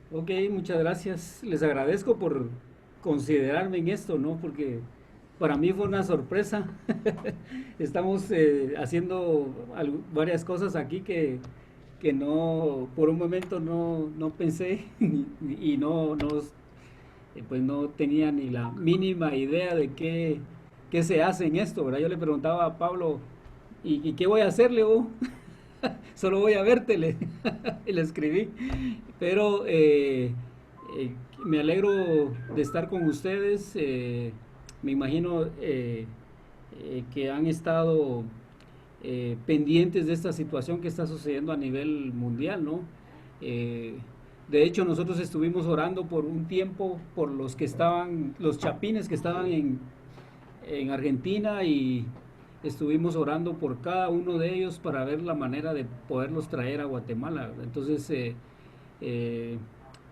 Ok, muchas gracias. Les agradezco por considerarme en esto, ¿no? Porque para mí fue una sorpresa. Estamos haciendo varias cosas aquí que no, por un momento no pensé y pues no tenía ni la mínima idea de qué se hace en esto, ¿verdad? Yo le preguntaba a Pablo, ¿y qué voy a hacerle? Solo voy a verte, y le escribí. Pero eh, me alegro de estar con ustedes. Me imagino que han estado pendientes de esta situación que está sucediendo a nivel mundial, ¿no? Eh, de hecho, nosotros estuvimos orando por un tiempo por los chapines que estaban en Argentina y estuvimos orando por cada uno de ellos para ver la manera de poderlos traer a Guatemala. Entonces, eh,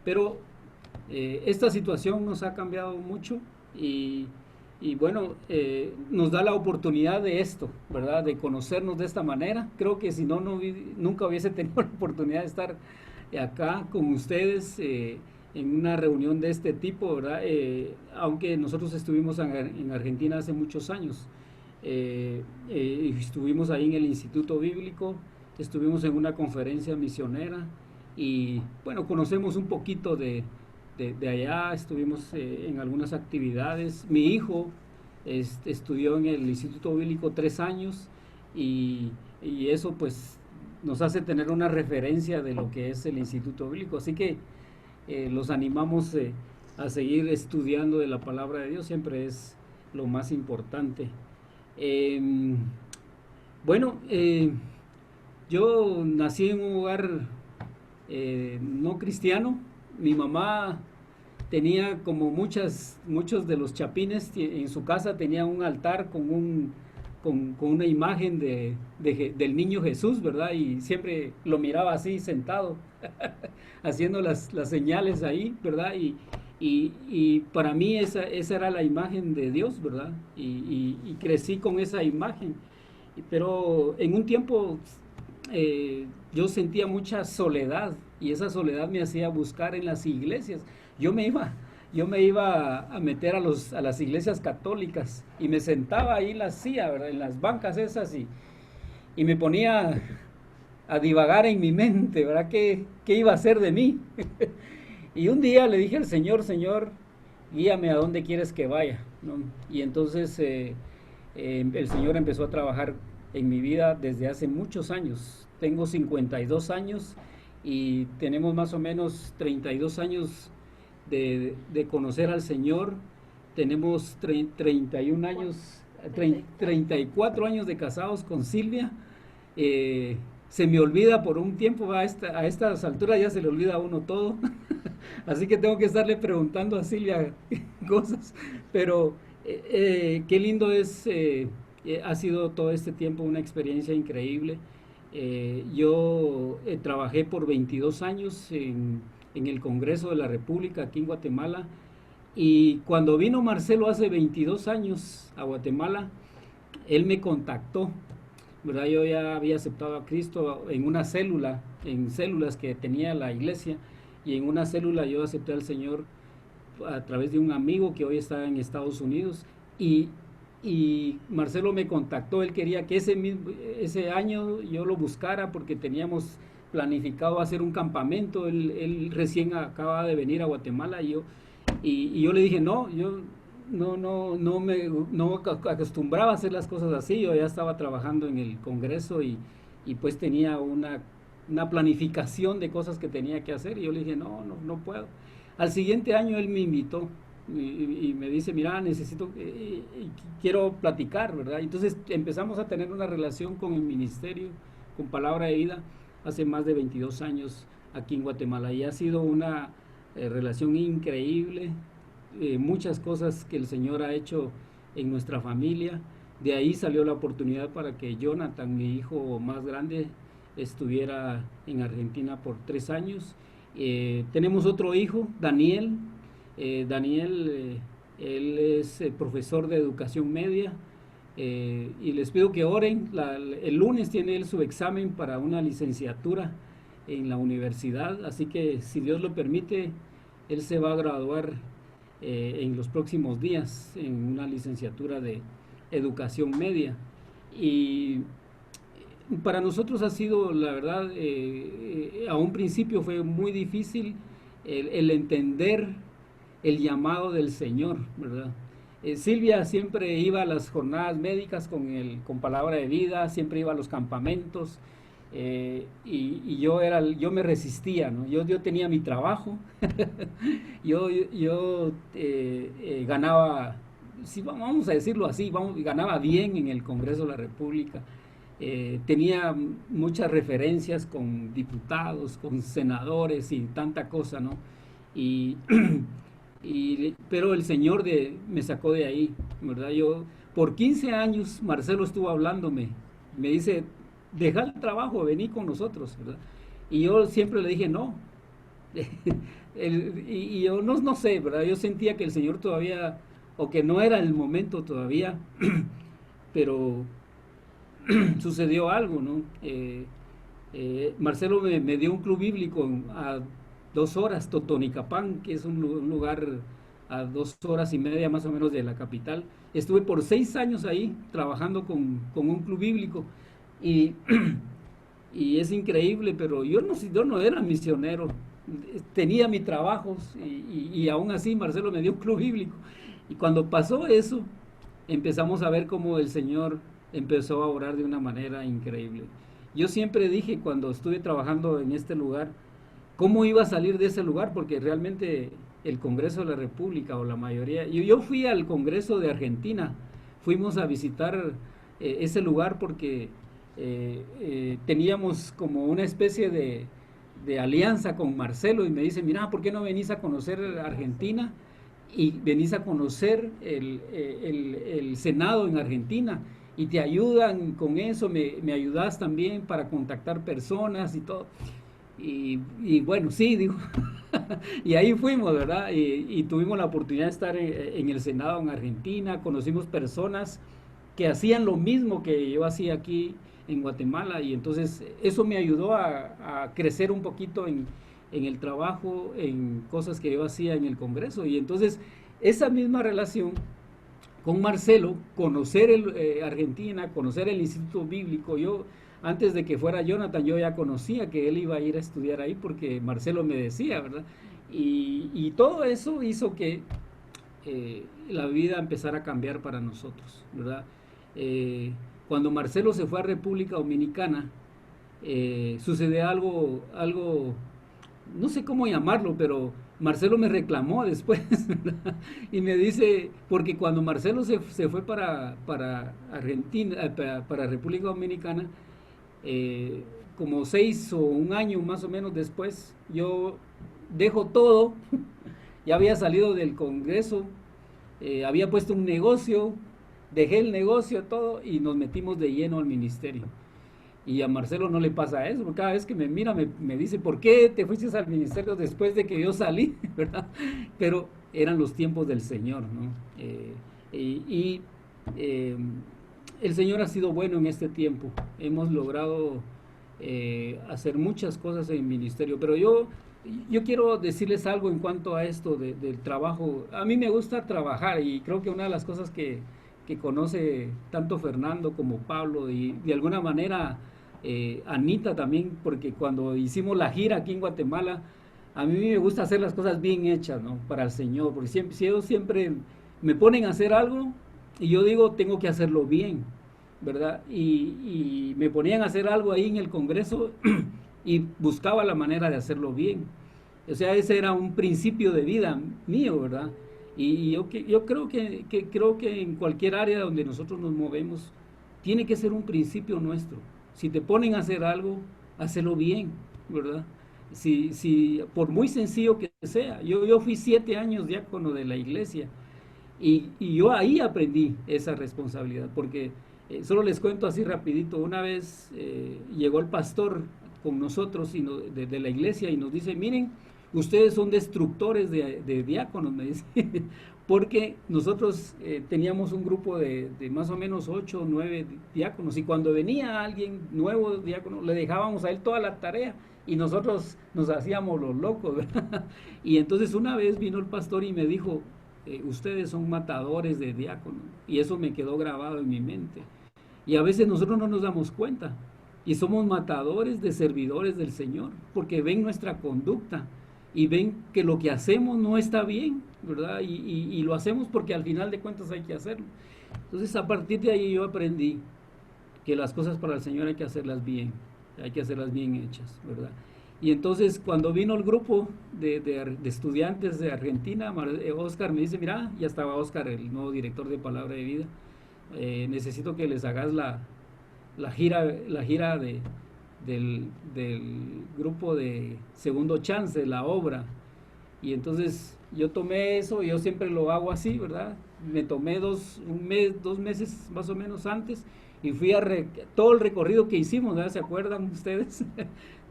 pero esta situación nos ha cambiado mucho y, y bueno, nos da la oportunidad de esto, ¿verdad? De conocernos de esta manera. Creo que si no, nunca hubiese tenido la oportunidad de estar acá con ustedes en una reunión de este tipo, ¿verdad? Aunque nosotros estuvimos en Argentina hace muchos años. Estuvimos ahí en el Instituto Bíblico, estuvimos en una conferencia misionera y bueno, conocemos un poquito de allá, estuvimos en algunas actividades. Mi hijo estudió en el Instituto Bíblico 3 años y eso pues nos hace tener una referencia de lo que es el Instituto Bíblico. Así que los animamos a seguir estudiando de la palabra de Dios, siempre es lo más importante. Eh, bueno, yo nací en un hogar no cristiano. Mi mamá tenía como muchos de los chapines en su casa tenía un altar con una imagen del niño Jesús, ¿verdad? Y siempre lo miraba así sentado, haciendo las señales ahí, ¿verdad? Y para mí esa era la imagen de Dios, ¿verdad? Y crecí con esa imagen. Pero en un tiempo yo sentía mucha soledad y esa soledad me hacía buscar en las iglesias. Yo me iba, yo me iba a meter a las iglesias católicas y me sentaba ahí en la silla, ¿verdad? En las bancas esas y me ponía a divagar en mi mente, ¿verdad? ¿Qué iba a hacer de mí? Y un día le dije al Señor, Señor, guíame a dónde quieres que vaya, ¿no? Y entonces el Señor empezó a trabajar en mi vida desde hace muchos años. Tengo 52 años y tenemos más o menos 32 años de conocer al Señor. Tenemos 31 años, 34 años de casados con Silvia. Se me olvida por un tiempo, a estas alturas ya se le olvida a uno todo. Así que tengo que estarle preguntando a Silvia cosas. Pero qué lindo ha sido todo este tiempo una experiencia increíble. Yo trabajé por 22 años en el Congreso de la República aquí en Guatemala. Y cuando vino Marcelo hace 22 años a Guatemala, él me contactó, ¿verdad? Yo ya había aceptado a Cristo en una célula, en células que tenía la iglesia, y en una célula yo acepté al Señor a través de un amigo que hoy está en Estados Unidos, y, y Marcelo me contactó. Él quería que ese año yo lo buscara porque teníamos planificado hacer un campamento. Él recién acaba de venir a Guatemala y yo le dije, no, yo no acostumbraba a hacer las cosas así. Yo ya estaba trabajando en el Congreso y pues tenía una planificación de cosas que tenía que hacer y yo le dije, no puedo. Al siguiente año él me invitó y me dice, mira, quiero platicar, ¿verdad? Entonces empezamos a tener una relación con el ministerio, con Palabra de Vida, hace más de 22 años aquí en Guatemala, y ha sido una relación increíble. Muchas cosas que el Señor ha hecho en nuestra familia. De ahí salió la oportunidad para que Jonathan, mi hijo más grande, estuviera en Argentina por 3 años. Tenemos otro hijo, Daniel. Daniel, él es profesor de educación media. Y les pido que oren. El lunes tiene él su examen para una licenciatura en la universidad, así que si Dios lo permite, él se va a graduar en los próximos días en una licenciatura de educación media. Y para nosotros ha sido, la verdad, a un principio fue muy difícil el entender el llamado del Señor, ¿verdad? Silvia siempre iba a las jornadas médicas con palabra de vida, siempre iba a los campamentos, y yo me resistía, ¿no? Yo tenía mi trabajo, yo ganaba, si vamos a decirlo así, ganaba bien en el Congreso de la República. Tenía muchas referencias con diputados, con senadores y tanta cosa, ¿no? Y, pero el Señor me sacó de ahí, ¿verdad? Por 15 años, Marcelo estuvo hablándome, me dice, deja el trabajo, vení con nosotros, ¿verdad? Y yo siempre le dije, no. Y yo no sé, ¿verdad? Yo sentía que el Señor todavía, o que no era el momento todavía, pero sucedió algo, ¿no? Marcelo me dio un club bíblico a 2 horas, Totonicapán, que es un lugar a 2 horas y media más o menos de la capital. Estuve por 6 años ahí trabajando con un club bíblico y, y es increíble, pero yo no era misionero, tenía mi trabajo y aún así Marcelo me dio un club bíblico. Y cuando pasó eso, empezamos a ver cómo el Señor empezó a orar de una manera increíble. Yo siempre dije cuando estuve trabajando en este lugar, ¿cómo iba a salir de ese lugar? Porque realmente el Congreso de la República o la mayoría, yo fui al Congreso de Argentina, fuimos a visitar ese lugar porque teníamos como una especie de alianza con Marcelo y me dice, mira, ¿por qué no venís a conocer Argentina? Y venís a conocer el Senado en Argentina y te ayudan con eso, me ayudas también para contactar personas y todo. Y bueno, sí, digo, y ahí fuimos, ¿verdad? Y tuvimos la oportunidad de estar en el Senado en Argentina, conocimos personas que hacían lo mismo que yo hacía aquí en Guatemala y entonces eso me ayudó a crecer un poquito en el trabajo, en cosas que yo hacía en el Congreso y entonces esa misma relación con Marcelo, conocer Argentina, conocer el Instituto Bíblico, yo antes de que fuera Jonathan yo ya conocía que él iba a ir a estudiar ahí porque Marcelo me decía, ¿verdad? Y todo eso hizo que la vida empezara a cambiar para nosotros, ¿verdad? Cuando Marcelo se fue a República Dominicana, sucede algo, no sé cómo llamarlo, pero Marcelo me reclamó después, ¿verdad? Y me dice, porque cuando Marcelo se fue para Argentina, para República Dominicana, como 6 o 1 año más o menos después, yo dejo todo, ya había salido del Congreso, había puesto un negocio, dejé el negocio, todo, y nos metimos de lleno al ministerio. Y a Marcelo no le pasa eso, porque cada vez que me mira me dice, ¿por qué te fuiste al ministerio después de que yo salí? ¿Verdad? Pero eran los tiempos del Señor, ¿no? Eh, el Señor ha sido bueno en este tiempo. Hemos logrado hacer muchas cosas en el ministerio, pero yo quiero decirles algo en cuanto a esto del trabajo. A mí me gusta trabajar y creo que una de las cosas que conoce tanto Fernando como Pablo y de alguna manera Anita también, porque cuando hicimos la gira aquí en Guatemala, a mí me gusta hacer las cosas bien hechas, ¿no? Para el Señor, porque si ellos siempre me ponen a hacer algo y yo digo, tengo que hacerlo bien, ¿verdad? Y me ponían a hacer algo ahí en el Congreso y buscaba la manera de hacerlo bien. O sea, ese era un principio de vida mío, ¿verdad? Y yo creo que en cualquier área donde nosotros nos movemos, tiene que ser un principio nuestro. Si te ponen a hacer algo, hazlo bien, ¿verdad? Por muy sencillo que sea. Yo fui 7 años diácono de la iglesia y yo ahí aprendí esa responsabilidad, porque solo les cuento así rapidito, una vez llegó el pastor con nosotros de la iglesia y nos dice, miren, ustedes son destructores de diáconos, me dice, porque nosotros teníamos un grupo de más o menos 8 o 9 diáconos y cuando venía alguien nuevo diácono le dejábamos a él toda la tarea y nosotros nos hacíamos los locos, ¿verdad? Y entonces una vez vino el pastor y me dijo, ustedes son matadores de diáconos, y eso me quedó grabado en mi mente. Y a veces nosotros no nos damos cuenta, y somos matadores de servidores del Señor, porque ven nuestra conducta y ven que lo que hacemos no está bien, ¿verdad? Y lo hacemos porque al final de cuentas hay que hacerlo. Entonces a partir de ahí yo aprendí que las cosas para el Señor hay que hacerlas bien hechas, ¿verdad? Y entonces cuando vino el grupo de estudiantes de Argentina, Oscar me dice, mira, ya estaba Oscar, el nuevo director de Palabra de Vida, necesito que les hagas la gira del grupo de Segundo Chance, la obra. Y entonces yo tomé eso, yo siempre lo hago así, ¿verdad? Me tomé 2 meses más o menos antes y fui todo el recorrido que hicimos, ¿verdad? ¿Se acuerdan ustedes?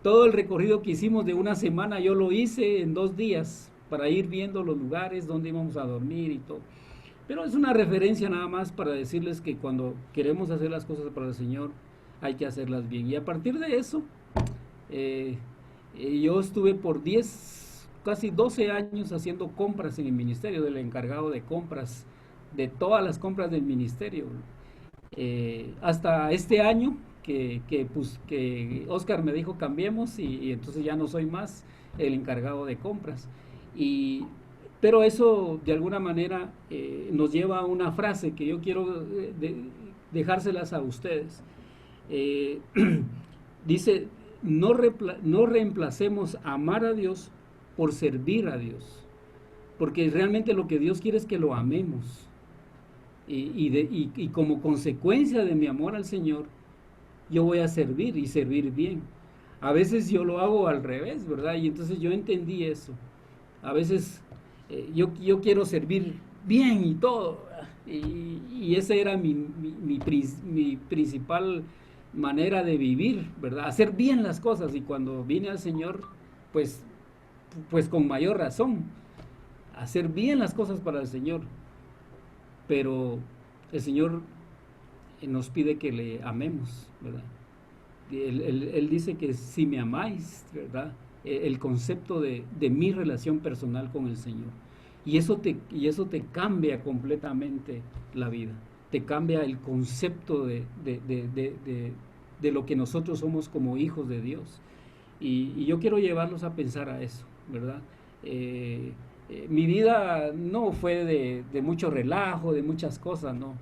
Todo el recorrido que hicimos de una semana yo lo hice en 2 días para ir viendo los lugares donde íbamos a dormir y todo. Pero es una referencia nada más para decirles que cuando queremos hacer las cosas para el Señor hay que hacerlas bien. Y a partir de eso, eh, yo estuve por casi 12 años haciendo compras en el ministerio, del encargado de compras, de todas las compras del ministerio. Hasta este año que Oscar me dijo cambiemos y entonces ya no soy más el encargado de compras. Y, pero eso de alguna manera nos lleva a una frase que yo quiero dejárselas a ustedes. Eh, Dice, no reemplacemos amar a Dios por servir a Dios, porque realmente lo que Dios quiere es que lo amemos. Y como consecuencia de mi amor al Señor, yo voy a servir y servir bien. A veces yo lo hago al revés, ¿verdad? Y entonces yo entendí eso. A veces yo quiero servir bien y todo, y esa era mi principal manera de vivir, ¿verdad? Hacer bien las cosas, y cuando vine al Señor, pues, pues con mayor razón, hacer bien las cosas para el Señor, pero el Señor nos pide que le amemos, ¿verdad? Él dice que si me amáis, ¿verdad? El concepto de mi relación personal con el Señor. Y eso te cambia completamente la vida. Te cambia el concepto de lo que nosotros somos como hijos de Dios. Y yo quiero llevarlos a pensar a eso, ¿verdad? Mi vida no fue de mucho relajo, de muchas cosas, ¿no?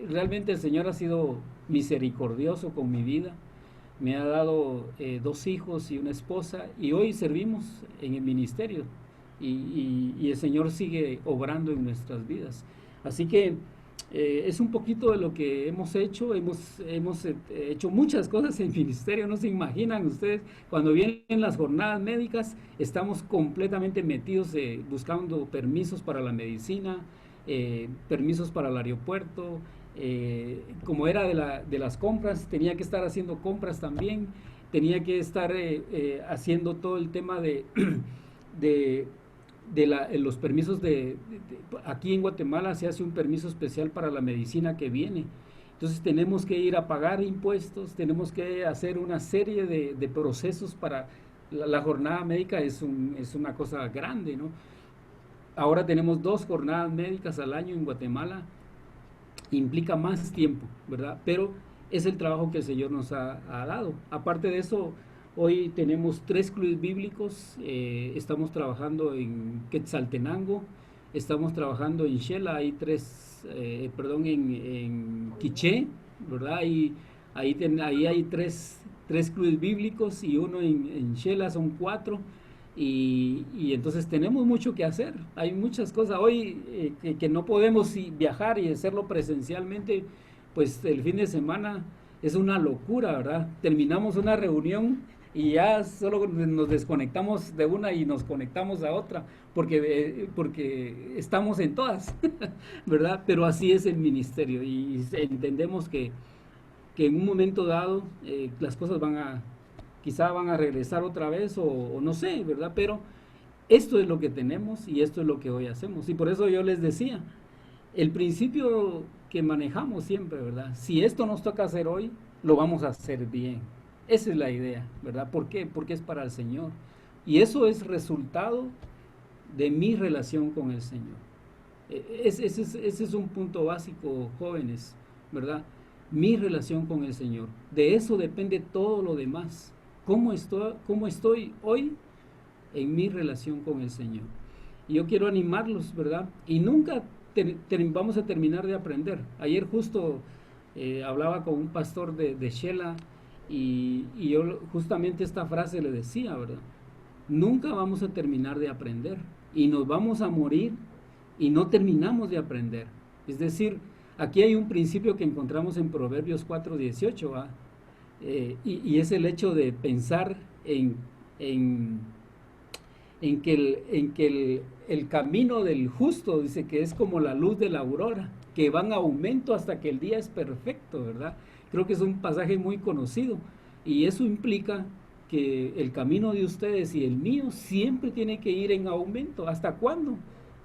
Realmente el Señor ha sido misericordioso con mi vida. Me ha dado 2 hijos y una esposa, y hoy servimos en el ministerio, y el Señor sigue obrando en nuestras vidas. Así que es un poquito de lo que hemos hecho. Hemos hecho muchas cosas en el ministerio, no se imaginan ustedes. Cuando vienen las jornadas médicas, estamos completamente metidos buscando permisos para la medicina, permisos para el aeropuerto. Como era de las compras, tenía que estar haciendo compras también, tenía que estar haciendo todo el tema de los permisos aquí en Guatemala se hace un permiso especial para la medicina que viene. Entonces tenemos que ir a pagar impuestos, tenemos que hacer una serie de procesos para la jornada médica. Es una cosa grande, ¿no? Ahora tenemos 2 jornadas médicas al año en Guatemala. Implica más tiempo, ¿verdad? Pero es el trabajo que el Señor nos ha dado. Aparte de eso, hoy tenemos 3 clubes bíblicos. Estamos trabajando en Quetzaltenango, estamos trabajando en Xela, hay en Quiché, ¿verdad? Y ahí hay tres clubes bíblicos, y uno en Xela, son 4. Y entonces tenemos mucho que hacer. Hay muchas cosas hoy que no podemos viajar y hacerlo presencialmente. Pues el fin de semana es una locura, ¿verdad? Terminamos una reunión y ya solo nos desconectamos de una y nos conectamos a otra, porque estamos en todas, ¿verdad? Pero así es el ministerio, y entendemos que en un momento dado las cosas quizá van a regresar otra vez, o no sé, ¿verdad? Pero esto es lo que tenemos y esto es lo que hoy hacemos. Y por eso yo les decía, el principio que manejamos siempre, ¿verdad? Si esto nos toca hacer hoy, lo vamos a hacer bien. Esa es la idea, ¿verdad? ¿Por qué? Porque es para el Señor. Y eso es resultado de mi relación con el Señor. Ese es un punto básico, jóvenes, ¿verdad? Mi relación con el Señor. De eso depende todo lo demás. Cómo estoy hoy en mi relación con el Señor? Y yo quiero animarlos, ¿verdad? Y nunca vamos a terminar de aprender. Ayer justo hablaba con un pastor de Shela y yo justamente esta frase le decía, ¿verdad? Nunca vamos a terminar de aprender y nos vamos a morir y no terminamos de aprender. Es decir, aquí hay un principio que encontramos en Proverbios 4:18, ¿va? Y es el hecho de pensar en, en que el camino del justo, dice que es como la luz de la aurora, que va en aumento hasta que el día es perfecto, ¿verdad? Creo que es un pasaje muy conocido y eso implica que el camino de ustedes y el mío siempre tiene que ir en aumento. ¿Hasta cuándo?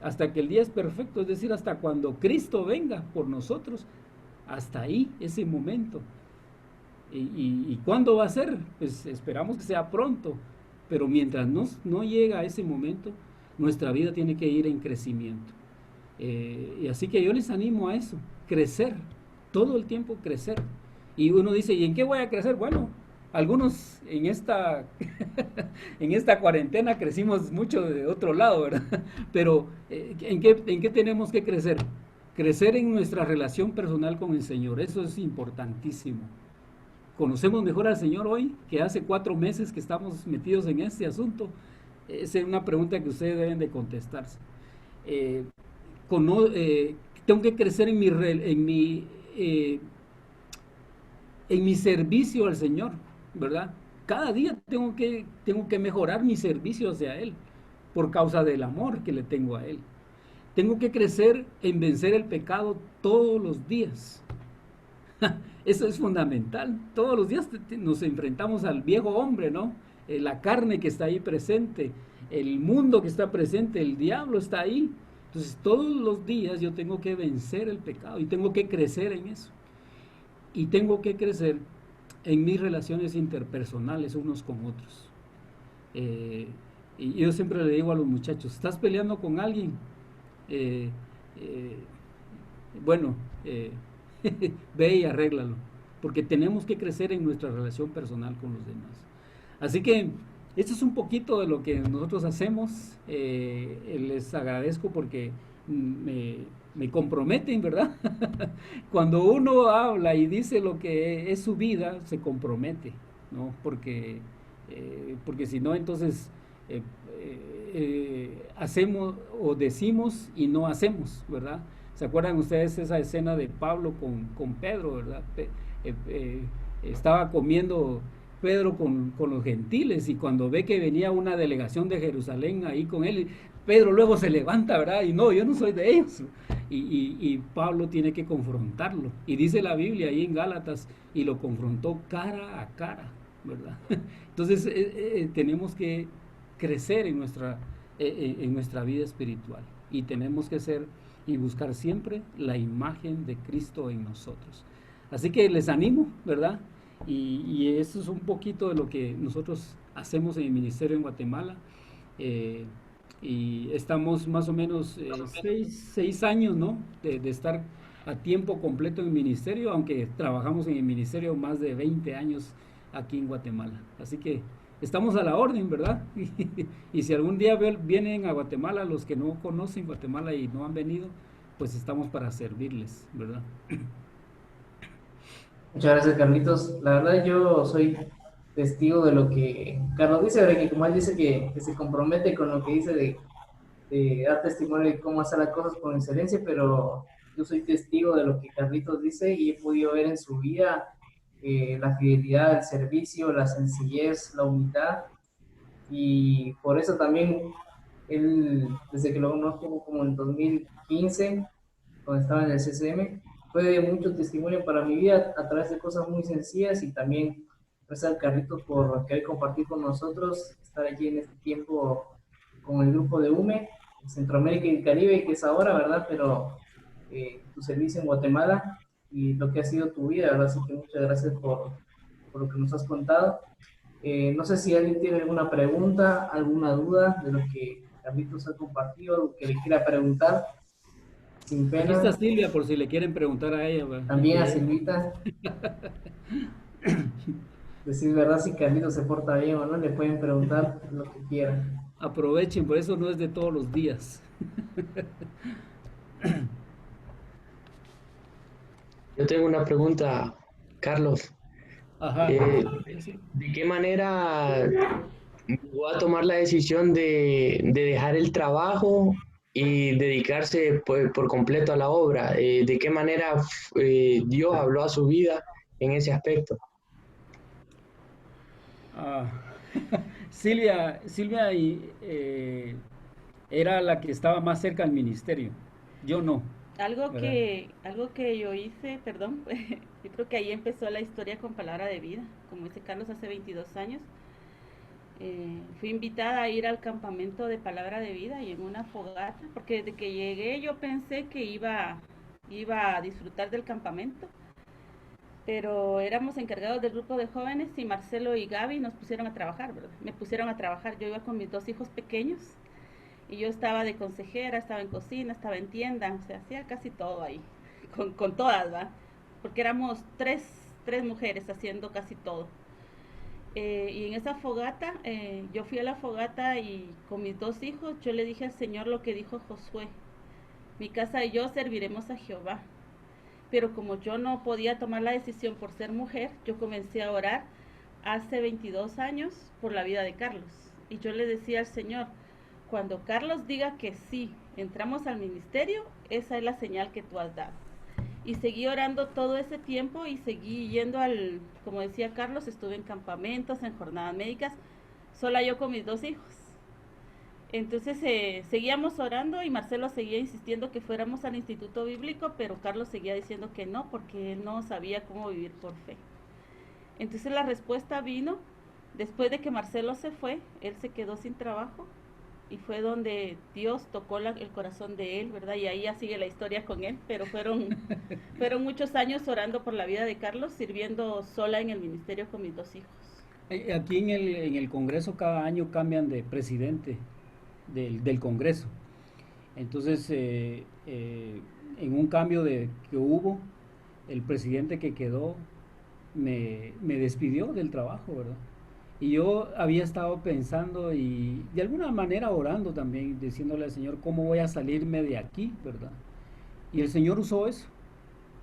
Hasta que el día es perfecto, es decir, hasta cuando Cristo venga por nosotros. Hasta ahí, ese momento. ¿Y cuándo va a ser? Pues esperamos que sea pronto, pero mientras no llega a ese momento, nuestra vida tiene que ir en crecimiento. Y así que yo les animo a eso, crecer, todo el tiempo crecer. Y uno dice, ¿y en qué voy a crecer? Bueno, algunos en esta, en esta cuarentena crecimos mucho de otro lado, ¿verdad? Pero ¿en qué tenemos que crecer? Crecer en nuestra relación personal con el Señor, eso es importantísimo. ¿Conocemos mejor al Señor hoy que hace 4 meses que estamos metidos en este asunto? Esa es una pregunta que ustedes deben de contestarse. Eh, Tengo que crecer eh, en mi servicio al Señor, ¿verdad? Cada día tengo que mejorar mi servicio hacia Él por causa del amor que le tengo a Él. Tengo que crecer en vencer el pecado todos los días. Eso es fundamental. Todos los días nos enfrentamos al viejo hombre, ¿no? La carne que está ahí presente, el mundo que está presente, el diablo está ahí. Entonces todos los días yo tengo que vencer el pecado y tengo que crecer en eso. Y tengo que crecer en mis relaciones interpersonales unos con otros. Eh, y yo siempre le digo a los muchachos, ¿estás peleando con alguien? Eh, eh, bueno, eh, ve y arréglalo, porque tenemos que crecer en nuestra relación personal con los demás. Así que esto es un poquito de lo que nosotros hacemos. Les agradezco porque me comprometen, ¿verdad? Cuando uno habla y dice lo que es su vida, se compromete, ¿no? Porque si no, entonces hacemos o decimos y no hacemos, ¿verdad? ¿Se acuerdan ustedes esa escena de Pablo con Pedro, ¿verdad? Estaba comiendo Pedro con los gentiles y cuando ve que venía una delegación de Jerusalén ahí con él, Pedro luego se levanta, ¿verdad? Y no, yo no soy de ellos. Y Pablo tiene que confrontarlo. Y dice la Biblia ahí en Gálatas, y lo confrontó cara a cara, ¿verdad? Entonces tenemos que crecer en nuestra vida espiritual y tenemos que ser y buscar siempre la imagen de Cristo en nosotros. Así que les animo, ¿verdad? Y eso es un poquito de lo que nosotros hacemos en el ministerio en Guatemala. Eh, y estamos más o menos 6 años, ¿no? De estar a tiempo completo en el ministerio, aunque trabajamos en el ministerio más de 20 años aquí en Guatemala. Así que estamos a la orden, ¿verdad? Y si algún día vienen a Guatemala, los que no conocen Guatemala y no han venido, pues estamos para servirles, ¿verdad? Muchas gracias, Carlitos. La verdad, yo soy testigo de lo que Carlos dice, ¿verdad? Que como él dice que se compromete con lo que dice de dar testimonio de cómo hacer las cosas con excelencia, pero yo soy testigo de lo que Carlitos dice y he podido ver en su vida la fidelidad, el servicio, la sencillez, la humildad, y por eso también él, desde que lo conozco como en 2015, cuando estaba en el CCM, fue de mucho testimonio para mi vida a través de cosas muy sencillas, y también gracias al Carlitos por querer compartir con nosotros, estar aquí en este tiempo con el grupo de UME, Centroamérica y el Caribe, que es ahora, ¿verdad? Pero tu servicio en Guatemala y lo que ha sido tu vida, ¿verdad? Así que muchas gracias por lo que nos has contado. No sé si alguien tiene alguna pregunta, alguna duda de lo que Carlitos ha compartido, algo que le quiera preguntar, sin Aquí está pena. Silvia por si le quieren preguntar a ella, ¿verdad? Ya También que a ella... Silvita, decir verdad si Carlitos se porta bien o no, le pueden preguntar lo que quieran. Aprovechen, por eso no es de todos los días. Yo tengo una pregunta, Carlos. Ajá. ¿De qué manera llegó a tomar la decisión de dejar el trabajo y dedicarse pues, por completo a la obra? ¿De qué manera Dios habló a su vida en ese aspecto? Ah, Silvia era la que estaba más cerca al ministerio. Yo no, ¿verdad? Algo que yo hice, perdón, yo creo que ahí empezó la historia con Palabra de Vida, como dice Carlos, hace 22 años. Fui invitada a ir al campamento de Palabra de Vida y en una fogata, porque desde que llegué yo pensé que iba a disfrutar del campamento, pero éramos encargados del grupo de jóvenes y Marcelo y Gaby nos pusieron a trabajar, ¿verdad? Me pusieron a trabajar, yo iba con mis dos hijos pequeños y yo estaba de consejera, estaba en cocina, estaba en tienda, o sea, hacía casi todo ahí, con todas, ¿va? Porque éramos tres mujeres haciendo casi todo. Y en esa fogata, yo fui a la fogata y con mis dos hijos, yo le dije al Señor lo que dijo Josué: mi casa y yo serviremos a Jehová. Pero como yo no podía tomar la decisión por ser mujer, yo comencé a orar hace 22 años por la vida de Carlos. Y yo le decía al Señor: cuando Carlos diga que sí, entramos al ministerio, esa es la señal que tú has dado. Y seguí orando todo ese tiempo y seguí yendo como decía Carlos, estuve en campamentos, en jornadas médicas, sola yo con mis dos hijos. Entonces seguíamos orando y Marcelo seguía insistiendo que fuéramos al instituto bíblico, pero Carlos seguía diciendo que no, porque él no sabía cómo vivir por fe. Entonces la respuesta vino después de que Marcelo se fue, él se quedó sin trabajo y fue donde Dios tocó el corazón de él, ¿verdad? Y ahí ya sigue la historia con él, pero fueron muchos años orando por la vida de Carlos, sirviendo sola en el ministerio con mis dos hijos. Aquí en el Congreso cada año cambian de presidente del Congreso. Entonces, en un cambio que hubo, el presidente que quedó me despidió del trabajo, ¿verdad? Y yo había estado pensando y de alguna manera orando también, diciéndole al Señor cómo voy a salirme de aquí, ¿verdad? Y el Señor usó eso,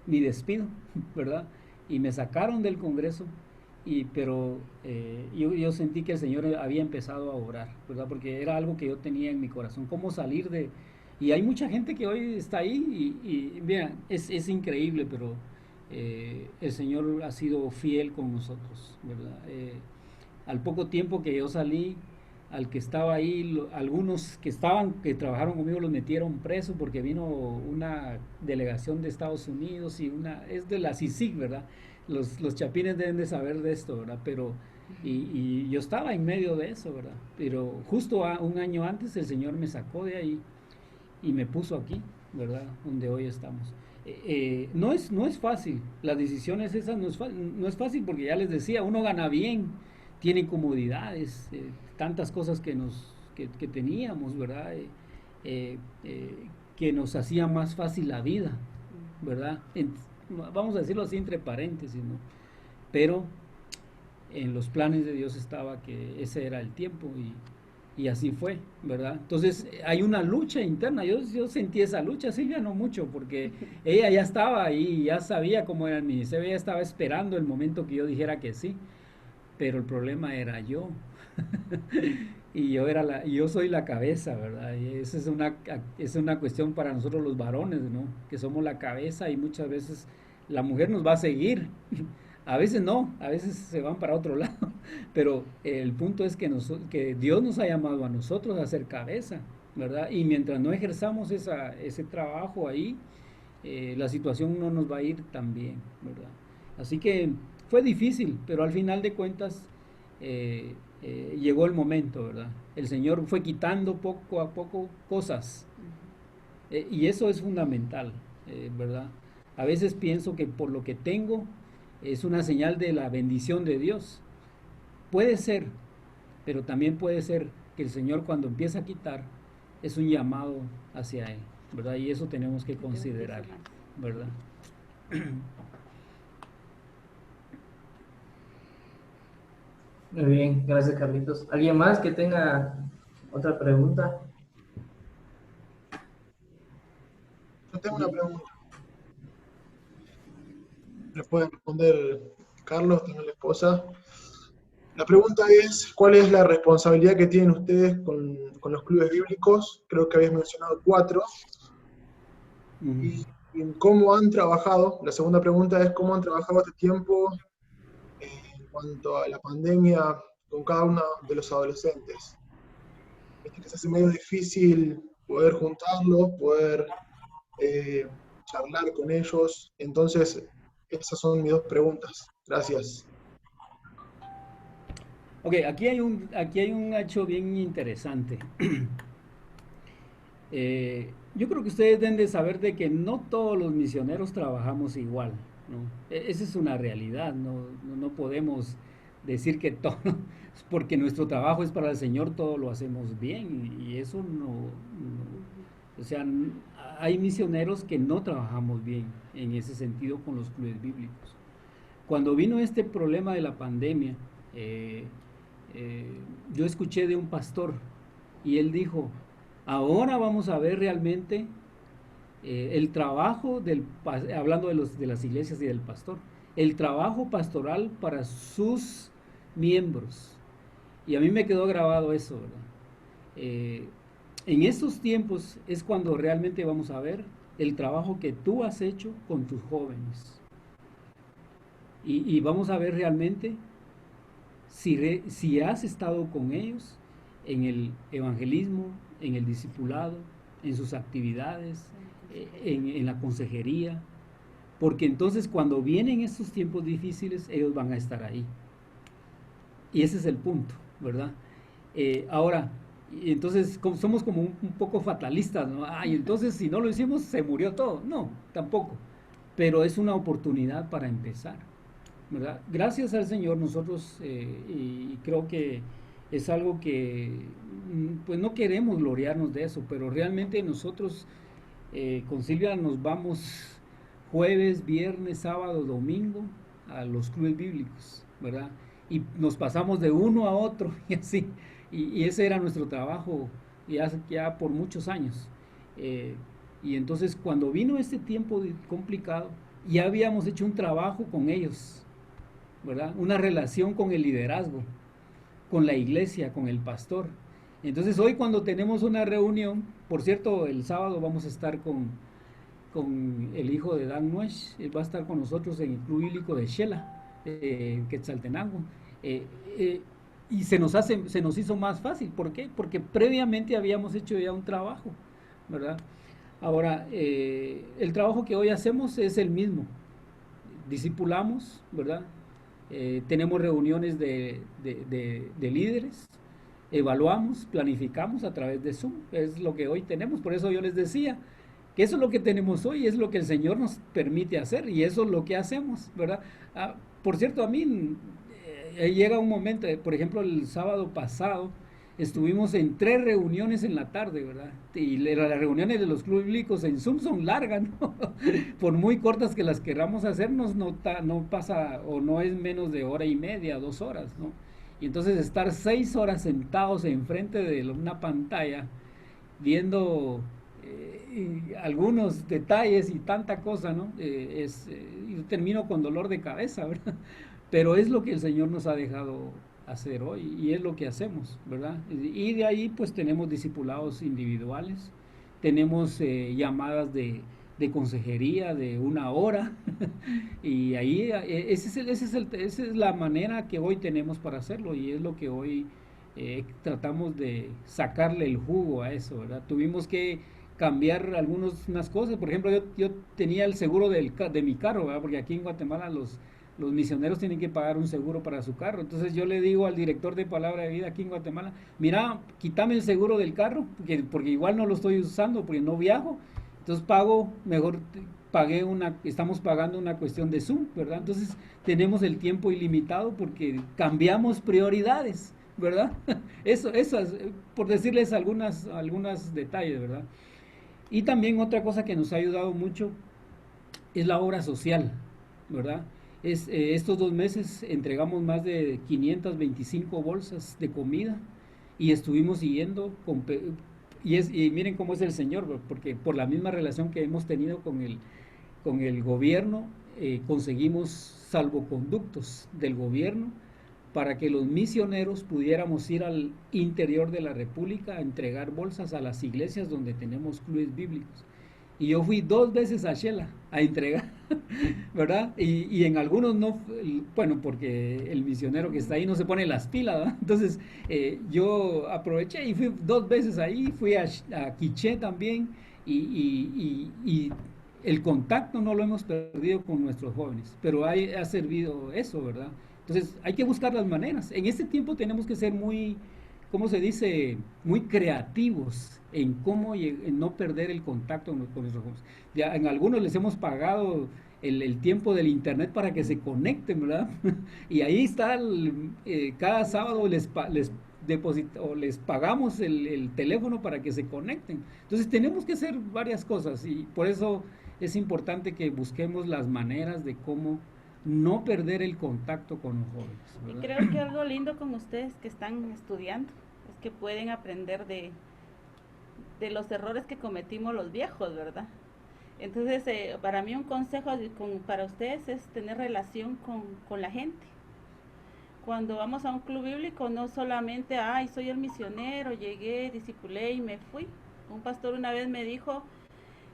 mi despido, ¿verdad? Y me sacaron del Congreso, pero yo sentí que el Señor había empezado a orar, ¿verdad? Porque era algo que yo tenía en mi corazón, cómo salir de... Y hay mucha gente que hoy está ahí y mira, es increíble, pero el Señor ha sido fiel con nosotros, ¿verdad? Al poco tiempo que yo salí, al que estaba ahí, algunos que trabajaron conmigo los metieron preso porque vino una delegación de Estados Unidos es de la CICIG, ¿verdad? Los chapines deben de saber de esto, ¿verdad? Pero, y yo estaba en medio de eso, ¿verdad? Pero justo un año antes el Señor me sacó de ahí y me puso aquí, ¿verdad? Donde hoy estamos. No es fácil, las decisiones esas no es fácil porque ya les decía, uno gana bien, tiene comodidades, tantas cosas que teníamos, ¿verdad? Que nos hacía más fácil la vida, ¿verdad? Vamos a decirlo así entre paréntesis, ¿no? Pero en los planes de Dios estaba que ese era el tiempo y así fue, ¿verdad? Entonces hay una lucha interna, yo sentí esa lucha, Silvia no mucho, porque ella ya estaba ahí, ya sabía cómo era el ministerio, ella estaba esperando el momento que yo dijera que sí, pero el problema era yo. Y yo soy la cabeza, ¿verdad? Y esa es una cuestión para nosotros los varones, ¿no? Que somos la cabeza y muchas veces la mujer nos va a seguir. A veces no, a veces se van para otro lado, pero el punto es que Dios nos ha llamado a nosotros a ser cabeza, ¿verdad? Y mientras no ejerzamos ese trabajo ahí, la situación no nos va a ir tan bien, ¿verdad? Así que fue difícil, pero al final de cuentas llegó el momento, ¿verdad? El Señor fue quitando poco a poco cosas y eso es fundamental, ¿verdad? A veces pienso que por lo que tengo es una señal de la bendición de Dios. Puede ser, pero también puede ser que el Señor cuando empieza a quitar es un llamado hacia Él, ¿verdad? Y eso tenemos que considerar, ¿verdad? Muy bien, gracias Carlitos. ¿Alguien más que tenga otra pregunta? Yo tengo una pregunta. ¿Le puede responder Carlos, también la esposa? La pregunta es, ¿cuál es la responsabilidad que tienen ustedes con los clubes bíblicos? Creo que habías mencionado 4. Y cómo han trabajado. La segunda pregunta es, ¿cómo han trabajado este tiempo en cuanto a la pandemia con cada uno de los adolescentes? Viste que se hace medio difícil poder juntarlos, poder charlar con ellos. Entonces, esas son mis 2 preguntas. Gracias. Ok, aquí hay un hecho bien interesante. Yo creo que ustedes deben de saber de que no todos los misioneros trabajamos igual, ¿no? Esa es una realidad, no podemos decir que todo, porque nuestro trabajo es para el Señor, todo lo hacemos bien, y eso o sea, hay misioneros que no trabajamos bien en ese sentido con los clubes bíblicos. Cuando vino este problema de la pandemia, yo escuché de un pastor y él dijo, ahora vamos a ver realmente el trabajo hablando de las iglesias y del pastor, el trabajo pastoral para sus miembros. Y a mí me quedó grabado eso, ¿verdad? En estos tiempos es cuando realmente vamos a ver el trabajo que tú has hecho con tus jóvenes. Y vamos a ver realmente si has estado con ellos en el evangelismo, en el discipulado, en sus actividades, en la consejería, porque entonces cuando vienen estos tiempos difíciles, ellos van a estar ahí. Y ese es el punto, ¿verdad? Ahora, entonces somos como un poco fatalistas, ¿no? Ay, entonces si no lo hicimos, se murió todo. No, tampoco. Pero es una oportunidad para empezar, ¿verdad? Gracias al Señor nosotros, y creo que es algo que, pues no queremos gloriarnos de eso, pero realmente nosotros con Silvia nos vamos jueves, viernes, sábado, domingo a los clubes bíblicos, ¿verdad? Y nos pasamos de uno a otro y así, y ese era nuestro trabajo ya por muchos años. Y entonces cuando vino este tiempo complicado, ya habíamos hecho un trabajo con ellos, ¿verdad? Una relación con el liderazgo, con la iglesia, con el pastor. Entonces hoy cuando tenemos una reunión, por cierto, el sábado vamos a estar con el hijo de Dan Nuesh, él va a estar con nosotros en el Club Bíblico de Shela, en Quetzaltenango. Y se nos hizo más fácil. ¿Por qué? Porque previamente habíamos hecho ya un trabajo, ¿verdad? Ahora, el trabajo que hoy hacemos es el mismo. Discipulamos, ¿verdad? Tenemos reuniones de líderes, evaluamos, planificamos a través de Zoom, es lo que hoy tenemos. Por eso yo les decía que eso es lo que tenemos hoy, es lo que el Señor nos permite hacer y eso es lo que hacemos, ¿verdad? Por cierto, a mí llega un momento, por ejemplo, el sábado pasado estuvimos en 3 reuniones en la tarde, ¿verdad? Y las reuniones de los clubes bíblicos en Zoom son largas, ¿no? Por muy cortas que las queramos hacernos, no pasa o no es menos de hora y media, 2 horas, ¿no? Y entonces estar 6 horas sentados enfrente de una pantalla viendo algunos detalles y tanta cosa, ¿no? Yo termino con dolor de cabeza, ¿verdad? Pero es lo que el Señor nos ha dejado hacer hoy y es lo que hacemos, ¿verdad? Y de ahí pues tenemos discipulados individuales, tenemos llamadas de consejería de 1 hora y ahí esa es la manera que hoy tenemos para hacerlo y es lo que hoy tratamos de sacarle el jugo a eso, ¿verdad? Tuvimos que cambiar unas cosas, por ejemplo yo tenía el seguro de mi carro, ¿verdad? Porque aquí en Guatemala los misioneros tienen que pagar un seguro para su carro. Entonces yo le digo al director de Palabra de Vida aquí en Guatemala, mira, quítame el seguro del carro, porque igual no lo estoy usando, porque no viajo, entonces pago mejor estamos pagando una cuestión de Zoom, ¿verdad? Entonces tenemos el tiempo ilimitado porque cambiamos prioridades, ¿verdad? Eso es, por decirles algunos detalles, ¿verdad? Y también otra cosa que nos ha ayudado mucho es la obra social, ¿verdad? Estos 2 meses entregamos más de 525 bolsas de comida y estuvimos siguiendo y miren cómo es el Señor, porque por la misma relación que hemos tenido con el gobierno, conseguimos salvoconductos del gobierno para que los misioneros pudiéramos ir al interior de la República a entregar bolsas a las iglesias donde tenemos clubes bíblicos. Y yo fui 2 veces a Shela a entregar, ¿verdad? Y en algunos no, bueno, porque el misionero que está ahí no se pone las pilas, ¿verdad? Entonces yo aproveché y fui 2 veces ahí, fui a Quiché también y el contacto no lo hemos perdido con nuestros jóvenes, pero ha servido eso, ¿verdad? Entonces hay que buscar las maneras. En este tiempo tenemos que ser muy, ¿cómo se dice? Muy creativos en cómo en no perder el contacto con nuestros jóvenes. Ya en algunos les hemos pagado el tiempo del internet para que se conecten, ¿verdad? Y ahí está, cada sábado les pagamos el teléfono para que se conecten. Entonces tenemos que hacer varias cosas y por eso es importante que busquemos las maneras de cómo no perder el contacto con los jóvenes, Y ¿verdad? creo que algo lindo con ustedes que están estudiando es que pueden aprender de los errores que cometimos los viejos, ¿verdad? Entonces, para mí un consejo para ustedes es tener relación con la gente. Cuando vamos a un club bíblico, no solamente, ay, soy el misionero, llegué, discipulé y me fui. Un pastor una vez me dijo,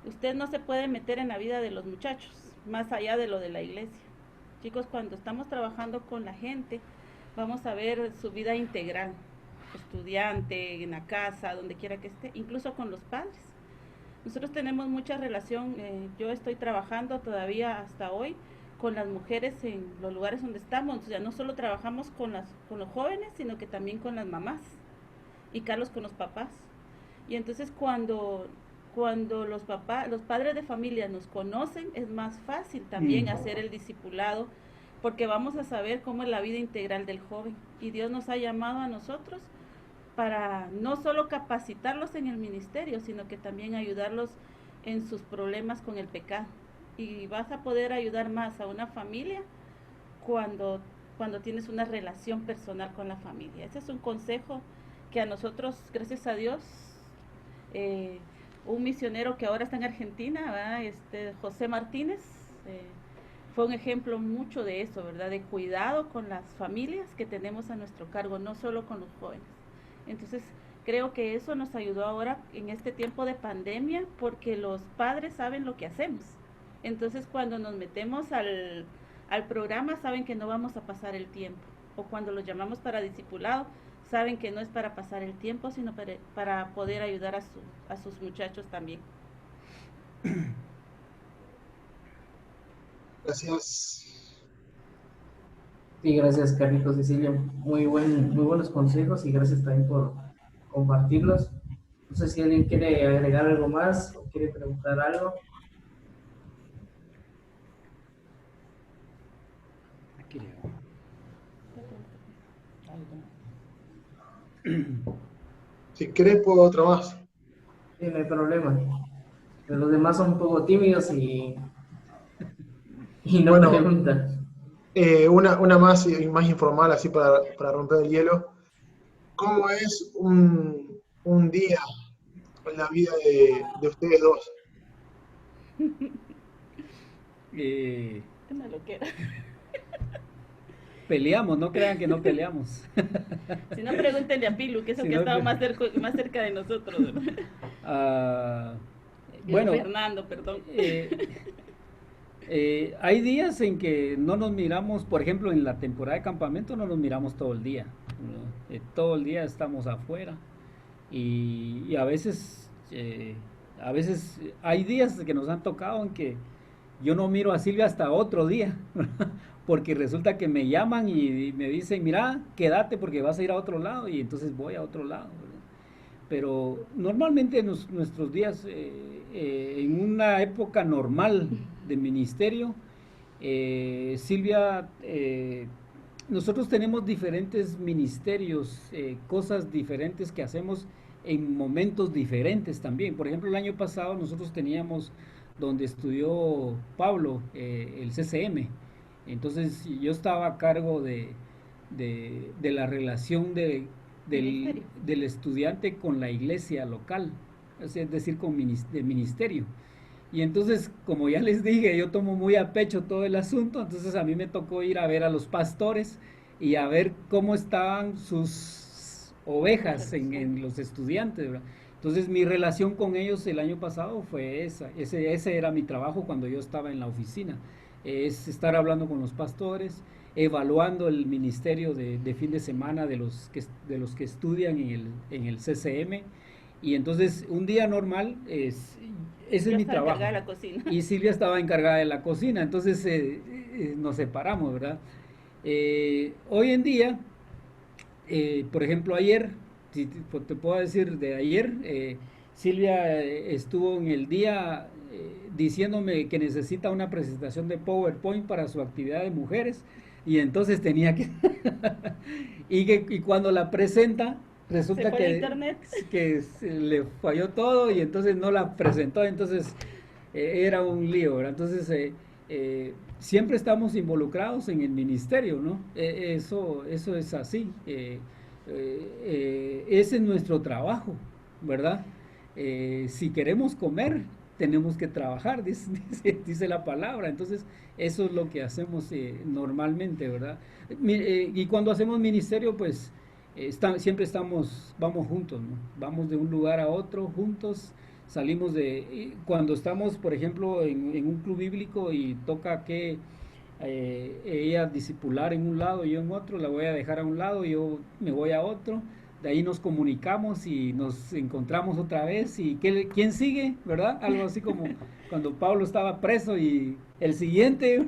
usted no se puede meter en la vida de los muchachos, más allá de lo de la iglesia. Chicos, cuando estamos trabajando con la gente, vamos a ver su vida integral, estudiante, en la casa, donde quiera que esté, incluso con los padres. Nosotros tenemos mucha relación, yo estoy trabajando todavía hasta hoy con las mujeres en los lugares donde estamos, o sea, no solo trabajamos con los jóvenes, sino que también con las mamás, y Carlos con los papás. Y entonces cuando los padres de familia nos conocen, es más fácil también hacer el discipulado, porque vamos a saber cómo es la vida integral del joven. Y Dios nos ha llamado a nosotros para no solo capacitarlos en el ministerio, sino que también ayudarlos en sus problemas con el pecado. Y vas a poder ayudar más a una familia cuando tienes una relación personal con la familia. Ese es un consejo que a nosotros, gracias a Dios, un misionero que ahora está en Argentina, ¿verdad? José Martínez, fue un ejemplo mucho de eso, ¿verdad? De cuidado con las familias que tenemos a nuestro cargo, no solo con los jóvenes. Entonces, creo que eso nos ayudó ahora en este tiempo de pandemia, porque los padres saben lo que hacemos. Entonces, cuando nos metemos al programa, saben que no vamos a pasar el tiempo. O cuando los llamamos para discipulado, saben que no es para pasar el tiempo, sino para poder ayudar a sus muchachos también. Gracias. Sí, gracias Carlitos, Cecilia. Muy buenos consejos y gracias también por compartirlos. No sé si alguien quiere agregar algo más o quiere preguntar algo. Aquí le hago. Si querés, puedo otra más. Sí, no hay problema. Pero los demás son un poco tímidos y no Bueno, preguntan. una más y más informal, así para romper el hielo. ¿Cómo es un día en la vida de ustedes dos? Una loquera. Peleamos, no crean que no peleamos. Si no, pregúntenle a Pilu, que es el Si que no, estaba más cerca de nosotros, ¿verdad? Bueno, Fernando, perdón. hay días en que no nos miramos, por ejemplo, en la temporada de campamento no nos miramos todo el día, ¿no? Todo el día estamos afuera y a veces hay días que nos han tocado en que yo no miro a Silvia hasta otro día, porque resulta que me llaman y me dicen, mira, quédate porque vas a ir a otro lado y entonces voy a otro lado, ¿verdad? pero normalmente nuestros días, en una época normal de ministerio, Silvia, nosotros tenemos diferentes ministerios, cosas diferentes que hacemos en momentos diferentes también. Por ejemplo, el año pasado nosotros teníamos donde estudió Pablo, el CCM. Entonces yo estaba a cargo de la relación del estudiante con la iglesia local, es decir, de ministerio. Y entonces, como ya les dije, yo tomo muy a pecho todo el asunto, entonces a mí me tocó ir a ver a los pastores y a ver cómo estaban sus ovejas en los estudiantes, ¿verdad? Entonces mi relación con ellos el año pasado fue esa, ese era mi trabajo cuando yo estaba en la oficina, es estar hablando con los pastores, evaluando el ministerio de fin de semana de los que estudian en el CCM. Y entonces un día normal ese es mi trabajo. De la cocina. Y Silvia estaba encargada de la cocina, entonces nos separamos, ¿verdad? Hoy en día, por ejemplo, ayer, si te puedo decir de ayer, Silvia estuvo en el día diciéndome que necesita una presentación de PowerPoint para su actividad de mujeres y entonces tenía que y cuando la presenta resulta que le falló todo y entonces no la presentó, entonces era un lío, ¿verdad? Entonces siempre estamos involucrados en el ministerio, ¿no? Eso es así. Ese es nuestro trabajo, ¿verdad? Si queremos comer, tenemos que trabajar, dice la palabra. Entonces, eso es lo que hacemos normalmente, ¿verdad? Y cuando hacemos ministerio, pues siempre vamos juntos, ¿no? Vamos de un lugar a otro juntos, salimos cuando estamos, por ejemplo, en un club bíblico y toca que ella discipular en un lado y yo en otro, la voy a dejar a un lado y yo me voy a otro, de ahí nos comunicamos y nos encontramos otra vez y ¿quién sigue? ¿Verdad? Algo así como cuando Pablo estaba preso y el siguiente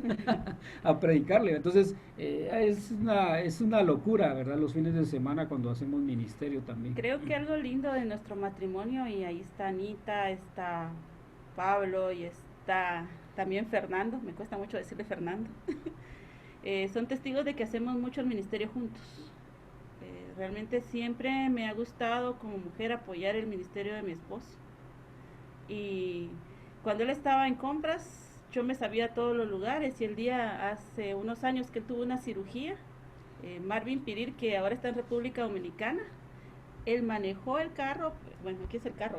a predicarle. Entonces es una locura, ¿verdad? Los fines de semana cuando hacemos ministerio también. Creo que algo lindo de nuestro matrimonio, y ahí está Anita, está Pablo y está también Fernando, me cuesta mucho decirle Fernando, son testigos de que hacemos mucho el ministerio juntos. Realmente siempre me ha gustado como mujer apoyar el ministerio de mi esposo. Y cuando él estaba en compras, yo me sabía todos los lugares, y el día hace unos años que él tuvo una cirugía, Marvin Pirir, que ahora está en República Dominicana, él manejó el carro, bueno, aquí es el carro,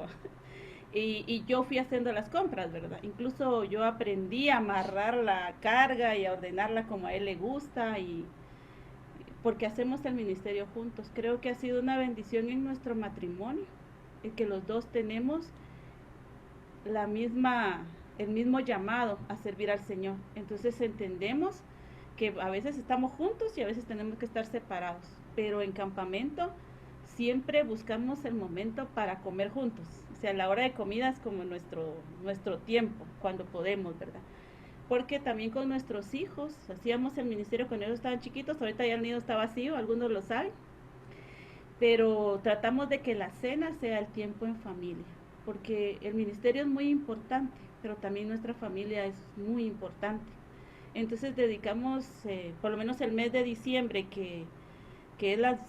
y yo fui haciendo las compras, ¿verdad? Incluso yo aprendí a amarrar la carga y a ordenarla como a él le gusta, y porque hacemos el ministerio juntos. Creo que ha sido una bendición en nuestro matrimonio, el que los dos tenemos el mismo llamado a servir al Señor. Entonces entendemos que a veces estamos juntos y a veces tenemos que estar separados, pero en campamento siempre buscamos el momento para comer juntos. O sea, la hora de comida es como nuestro tiempo, cuando podemos, ¿verdad? Porque también con nuestros hijos hacíamos el ministerio cuando ellos estaban chiquitos, ahorita ya el nido está vacío, algunos lo saben, pero tratamos de que la cena sea el tiempo en familia, porque el ministerio es muy importante, pero también nuestra familia es muy importante. Entonces dedicamos, por lo menos el mes de diciembre, que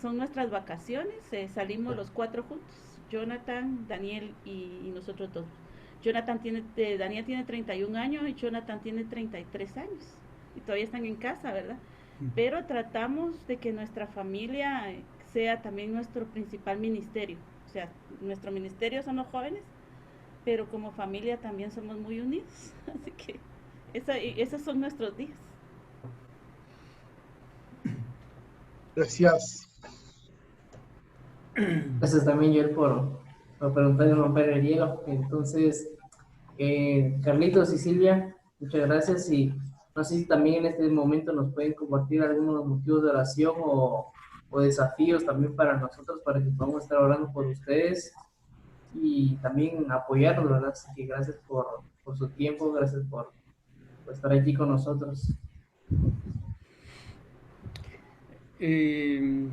son nuestras vacaciones, salimos los 4 juntos, Jonathan, Daniel y nosotros dos. Daniel tiene 31 años y Jonathan tiene 33 años, y todavía están en casa, ¿verdad? Pero tratamos de que nuestra familia sea también nuestro principal ministerio. O sea, nuestro ministerio son los jóvenes, pero como familia también somos muy unidos. Así que esos son nuestros días. Gracias. Gracias también, Joel, por preguntar y romper el hielo. Entonces, Carlitos y Silvia, muchas gracias, y no sé si también en este momento nos pueden compartir algunos motivos de oración o desafíos también para nosotros, para que podamos estar orando por ustedes y también apoyarnos, ¿verdad? Así que gracias por su tiempo, gracias por estar aquí con nosotros. Eh,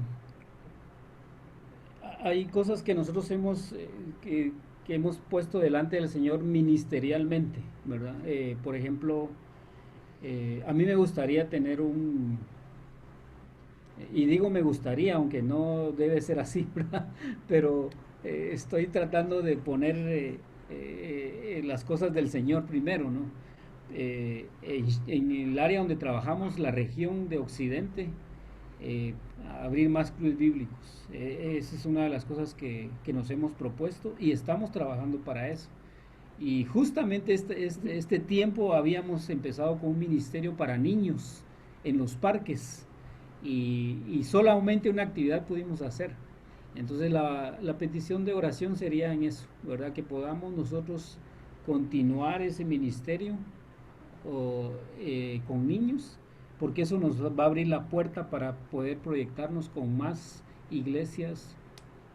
hay cosas que nosotros hemos, que hemos puesto delante del Señor ministerialmente, ¿verdad? Por ejemplo, a mí me gustaría tener y digo me gustaría, aunque no debe ser así, ¿verdad? Pero estoy tratando de poner las cosas del Señor primero, ¿no? En el área donde trabajamos, la región de Occidente, eh, abrir más clubes bíblicos. Esa es una de las cosas que nos hemos propuesto y estamos trabajando para eso. Y justamente este tiempo habíamos empezado con un ministerio para niños en los parques y solamente una actividad pudimos hacer. Entonces la petición de oración sería en eso, ¿verdad? Que podamos nosotros continuar ese ministerio con niños, porque eso nos va a abrir la puerta para poder proyectarnos con más iglesias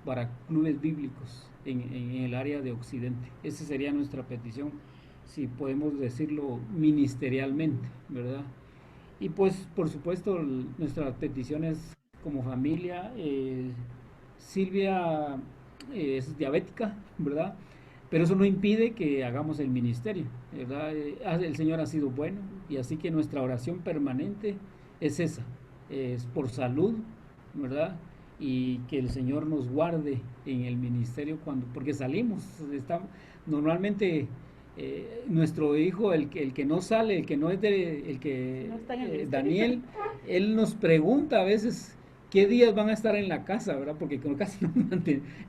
para clubes bíblicos en el área de Occidente. Esa sería nuestra petición, si podemos decirlo ministerialmente, ¿verdad? Y pues, por supuesto, nuestras peticiones como familia. Silvia es diabética, ¿verdad? Pero eso no impide que hagamos el ministerio, ¿verdad? El Señor ha sido bueno y así que nuestra oración permanente es esa, es por salud, ¿verdad? Y que el Señor nos guarde en el ministerio porque salimos, normalmente nuestro hijo, el que no sale, el que no es No está en el ministerio. Daniel, él nos pregunta a veces qué días van a estar en la casa, ¿verdad? Porque casi no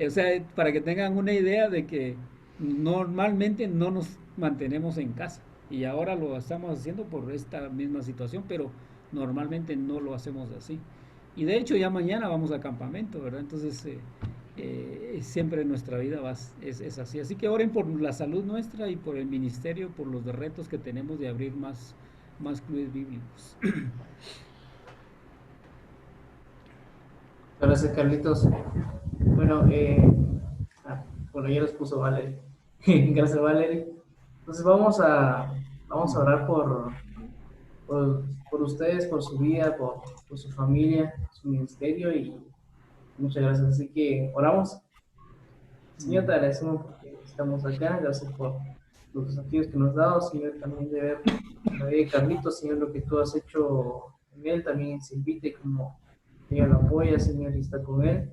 o sea, para que tengan una idea de que normalmente no nos mantenemos en casa y ahora lo estamos haciendo por esta misma situación, pero normalmente no lo hacemos así. Y de hecho ya mañana vamos a campamento, ¿verdad? Entonces siempre nuestra vida es así. Así que oren por la salud nuestra y por el ministerio, por los retos que tenemos de abrir más clubes bíblicos. Gracias, Carlitos. Bueno, bueno, ya los puso Valerie. Gracias, Valerie. Entonces vamos a orar por ustedes, por su vida, por su familia, su ministerio y muchas gracias. Así que oramos. Señor, te agradecemos porque estamos acá. Gracias por los desafíos que nos has dado, Señor, también de ver la vida de Carlitos, Señor, lo que tú has hecho en él, también se invite como Señor lo apoya, Señor, y está con él.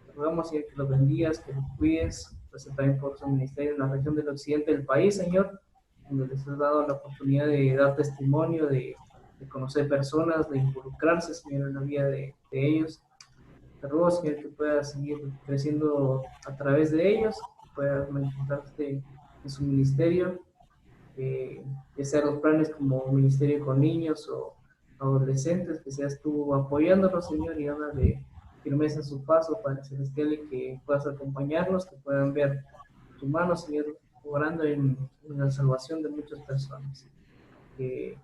Te rogamos, Señor, que lo bendigas, que lo cuides, gracias también por su ministerio en la región del occidente del país, Señor, donde les has dado la oportunidad de dar testimonio, de conocer personas, de involucrarse, Señor, en la vida de ellos. Te ruego, Señor, que puedas seguir creciendo a través de ellos, que puedas manifestarte en su ministerio, que sean los planes como ministerio con niños o adolescentes, que seas tú apoyándolos, Señor, y dándole firmeza en su paso, Padre Celestial, y que puedas acompañarlos, que puedan ver tu mano, Señor, obrando en la salvación de muchas personas. Que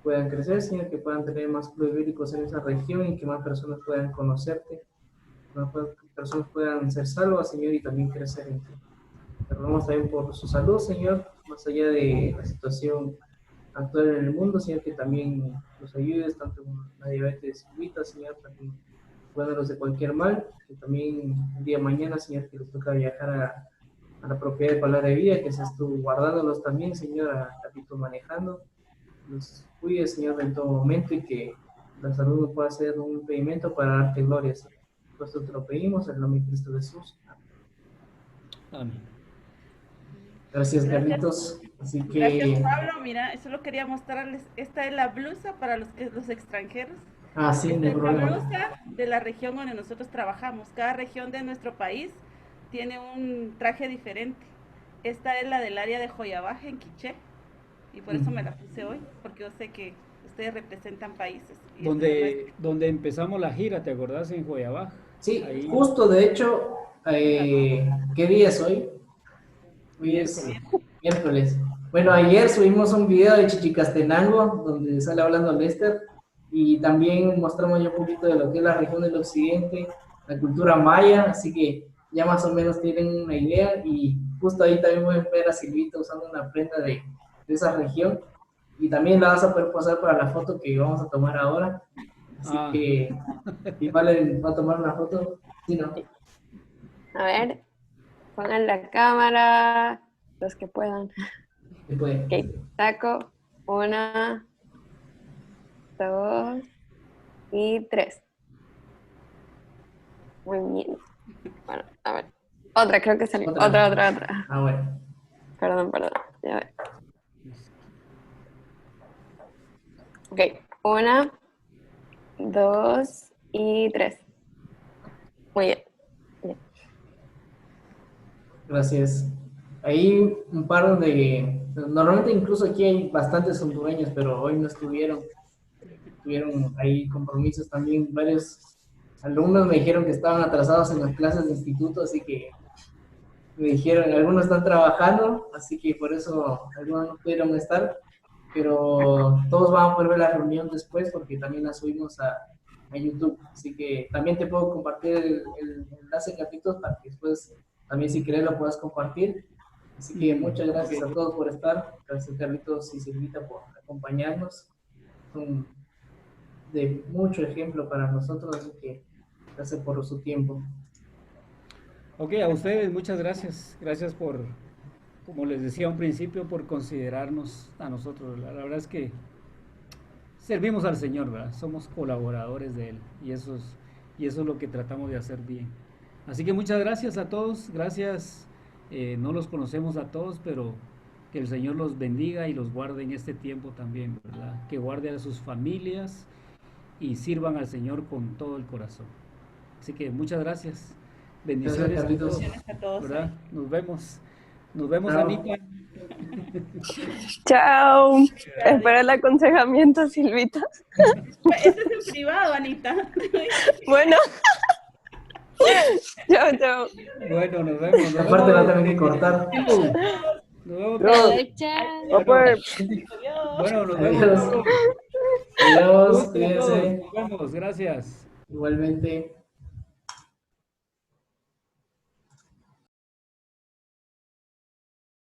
puedan crecer, Señor, que puedan tener más clubes bíblicos en esa región y que más personas puedan conocerte, que más personas puedan ser salvas, Señor, y también crecer en ti. Te rogamos también por su salud, Señor, más allá de la situación actual en el mundo, Señor, que también los ayudes, tanto con la diabetes insípida, Señor, también cuidándolos de cualquier mal, que también el día de mañana, Señor, que les toca viajar a la propiedad de Palabra de Vida, que seas tú guardándolos también, Señor, a Capito manejando, los cuide, Señor, en todo momento y que la salud no pueda ser un impedimento para darte gloria, Señor. Por esto te lo pedimos en el nombre de Cristo Jesús. Amén. Gracias, Gracias. Carlitos. Así que... Gracias, Pablo. Mira, solo quería mostrarles, esta es la blusa para los extranjeros. Ah, sí, no Esta hay es la problema. blusa de la región donde nosotros trabajamos. Cada región de nuestro país tiene un traje diferente. Esta es la del área de Joyabaje, en Quiché. Y por eso me la puse hoy, porque yo sé que ustedes representan países. Y Donde empezamos la gira, ¿te acordás? En Joyabaj. Sí, Ahí, justo, de hecho, ¿qué día es hoy? Hoy es miércoles. Bueno, ayer subimos un video de Chichicastenango, donde sale hablando Lester, y también mostramos ya un poquito de lo que es la región del occidente, la cultura maya, así que ya más o menos tienen una idea, y justo ahí también pueden ver a Silvita usando una prenda de esa región, y también la vas a poder pasar para la foto que vamos a tomar ahora, así que, y vale, va a tomar una foto, ¿sí, no? A ver, pongan la cámara, los que puedan. Se puede. Ok, saco 1, 2 y 3. Muy bien. Bueno, a ver. Otra, creo que salió. Otra. Ah, bueno. Perdón. Ya ver. Ok, 1, 2 y 3. Muy bien. Gracias. Hay un par de... Normalmente incluso aquí hay bastantes hondureños, pero hoy no estuvieron. Tuvieron ahí compromisos también. Varios alumnos me dijeron que estaban atrasados en las clases de instituto, así que me dijeron, algunos están trabajando, así que por eso algunos no pudieron estar, pero todos van a poder ver la reunión después porque también la subimos a YouTube, así que también te puedo compartir el enlace, Carlitos, para que después también si querés lo puedas compartir. Así que muchas gracias a todos por estar, gracias Carlitos y Silvita por acompañarnos, son de mucho ejemplo para nosotros, así que gracias por su tiempo. Ok, a ustedes muchas gracias. Gracias por, como les decía a un principio, por considerarnos a nosotros. La verdad es que servimos al Señor, ¿verdad? Somos colaboradores de Él y eso es lo que tratamos de hacer bien. Así que muchas gracias a todos. Gracias. No los conocemos a todos, pero que el Señor los bendiga y los guarde en este tiempo también, ¿verdad? Que guarde a sus familias y sirvan al Señor con todo el corazón. Así que muchas gracias. Bendiciones Gracias, a Carlitos. todos, Bendiciones a todos. ¿verdad? Nos vemos. Nos vemos, Chao. Anita. Chao. Espera el aconsejamiento, Silvita. Ese es en privado, Anita. Bueno. Chao. Bueno, nos vemos. Nos Aparte vemos. la tengo que cortar. Nos vemos. Bueno, nos vemos. Adiós. Adiós, Gusto a todos. cuídense. Nos vemos. Gracias. Igualmente.